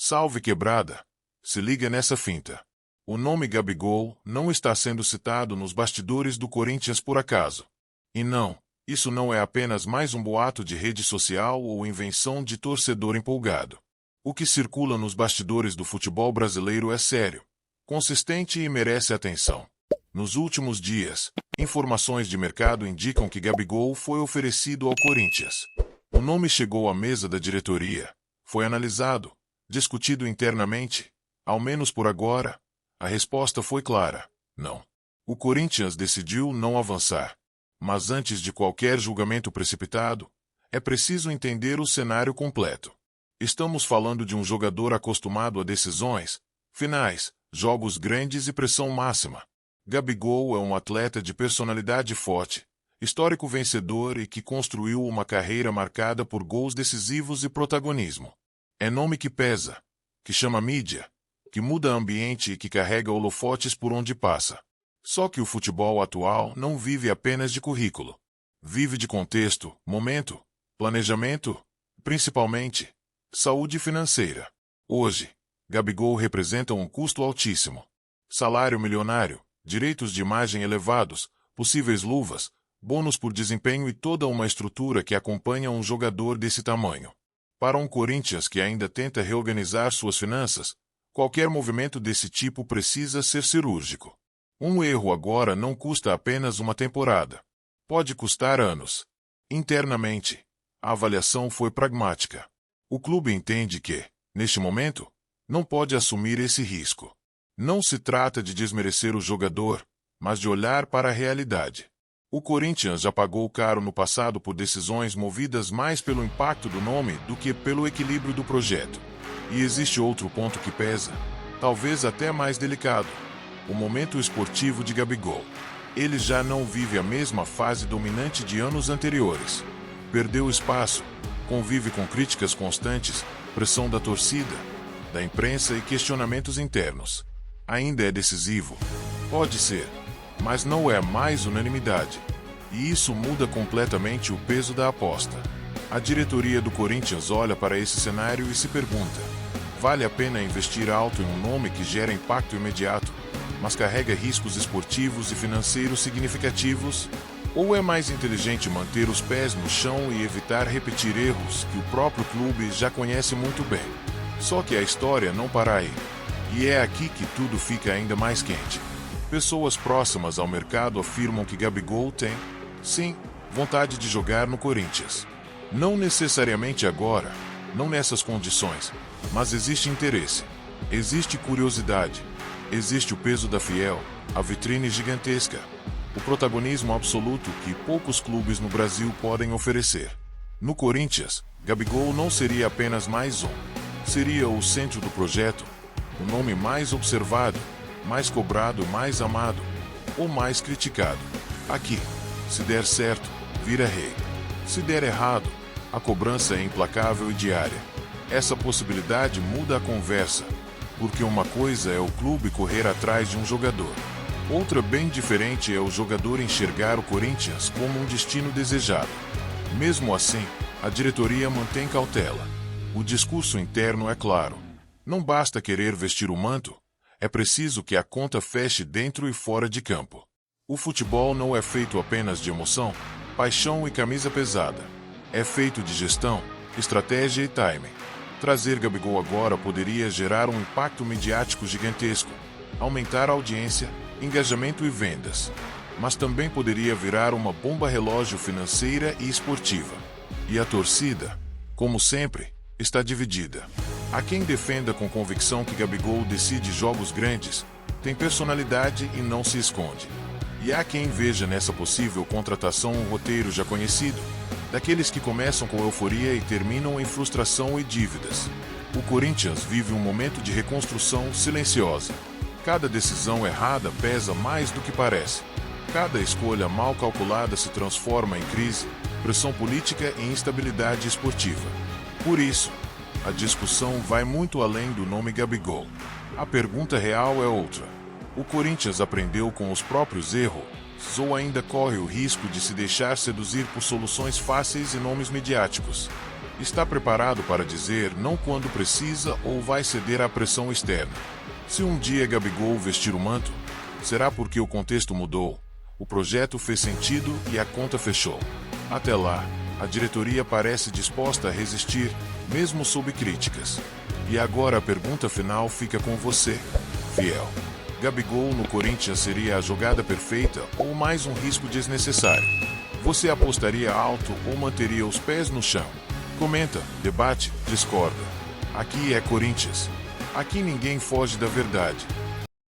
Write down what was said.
Salve quebrada! Se liga nessa finta. O nome Gabigol não está sendo citado nos bastidores do Corinthians por acaso. E não, isso não é apenas mais um boato de rede social ou invenção de torcedor empolgado. O que circula nos bastidores do futebol brasileiro é sério, consistente e merece atenção. Nos últimos dias, informações de mercado indicam que Gabigol foi oferecido ao Corinthians. O nome chegou à mesa da diretoria, foi analisado, discutido internamente, ao menos por agora. A resposta foi clara: não. O Corinthians decidiu não avançar. Mas antes de qualquer julgamento precipitado, é preciso entender o cenário completo. Estamos falando de um jogador acostumado a decisões finais, jogos grandes e pressão máxima. Gabigol é um atleta de personalidade forte, histórico vencedor e que construiu uma carreira marcada por gols decisivos e protagonismo. É nome que pesa, que chama mídia, que muda ambiente e que carrega holofotes por onde passa. Só que o futebol atual não vive apenas de currículo. Vive de contexto, momento, planejamento, principalmente, saúde financeira. Hoje, Gabigol representa um custo altíssimo. Salário milionário, direitos de imagem elevados, possíveis luvas, bônus por desempenho e toda uma estrutura que acompanha um jogador desse tamanho. Para um Corinthians que ainda tenta reorganizar suas finanças, qualquer movimento desse tipo precisa ser cirúrgico. Um erro agora não custa apenas uma temporada. Pode custar anos. Internamente, a avaliação foi pragmática. O clube entende que, neste momento, não pode assumir esse risco. Não se trata de desmerecer o jogador, mas de olhar para a realidade. O Corinthians já pagou caro no passado por decisões movidas mais pelo impacto do nome do que pelo equilíbrio do projeto. E existe outro ponto que pesa, talvez até mais delicado: o momento esportivo de Gabigol. Ele já não vive a mesma fase dominante de anos anteriores. Perdeu espaço, convive com críticas constantes, pressão da torcida, da imprensa e questionamentos internos. Ainda é decisivo? Pode ser, mas não é mais unanimidade. E isso muda completamente o peso da aposta. A diretoria do Corinthians olha para esse cenário e se pergunta: vale a pena investir alto em um nome que gera impacto imediato, mas carrega riscos esportivos e financeiros significativos? Ou é mais inteligente manter os pés no chão e evitar repetir erros que o próprio clube já conhece muito bem? Só que a história não para aí. E é aqui que tudo fica ainda mais quente. Pessoas próximas ao mercado afirmam que Gabigol tem, sim, vontade de jogar no Corinthians. Não necessariamente agora, não nessas condições, mas existe interesse, existe curiosidade, existe o peso da Fiel, a vitrine gigantesca, o protagonismo absoluto que poucos clubes no Brasil podem oferecer. No Corinthians, Gabigol não seria apenas mais um, seria o centro do projeto, o nome mais observado, mais cobrado, mais amado, ou mais criticado. Aqui, se der certo, vira rei. Se der errado, a cobrança é implacável e diária. Essa possibilidade muda a conversa, porque uma coisa é o clube correr atrás de um jogador. Outra bem diferente é o jogador enxergar o Corinthians como um destino desejado. Mesmo assim, a diretoria mantém cautela. O discurso interno é claro: não basta querer vestir o manto, é preciso que a conta feche dentro e fora de campo. O futebol não é feito apenas de emoção, paixão e camisa pesada. É feito de gestão, estratégia e timing. Trazer Gabigol agora poderia gerar um impacto midiático gigantesco, aumentar a audiência, engajamento e vendas. Mas também poderia virar uma bomba relógio financeira e esportiva. E a torcida, como sempre, está dividida. Há quem defenda com convicção que Gabigol decide jogos grandes, tem personalidade e não se esconde. E há quem veja nessa possível contratação um roteiro já conhecido, daqueles que começam com euforia e terminam em frustração e dívidas. O Corinthians vive um momento de reconstrução silenciosa. Cada decisão errada pesa mais do que parece. Cada escolha mal calculada se transforma em crise, pressão política e instabilidade esportiva. Por isso, a discussão vai muito além do nome Gabigol. A pergunta real é outra: o Corinthians aprendeu com os próprios erros, ou ainda corre o risco de se deixar seduzir por soluções fáceis e nomes midiáticos? Está preparado para dizer não quando precisa ou vai ceder à pressão externa? Se um dia Gabigol vestir o manto, será porque o contexto mudou, o projeto fez sentido e a conta fechou. Até lá, a diretoria parece disposta a resistir, mesmo sob críticas. E agora a pergunta final fica com você, fiel. Gabigol no Corinthians seria a jogada perfeita ou mais um risco desnecessário? Você apostaria alto ou manteria os pés no chão? Comenta, debate, discorda. Aqui é Corinthians. Aqui ninguém foge da verdade.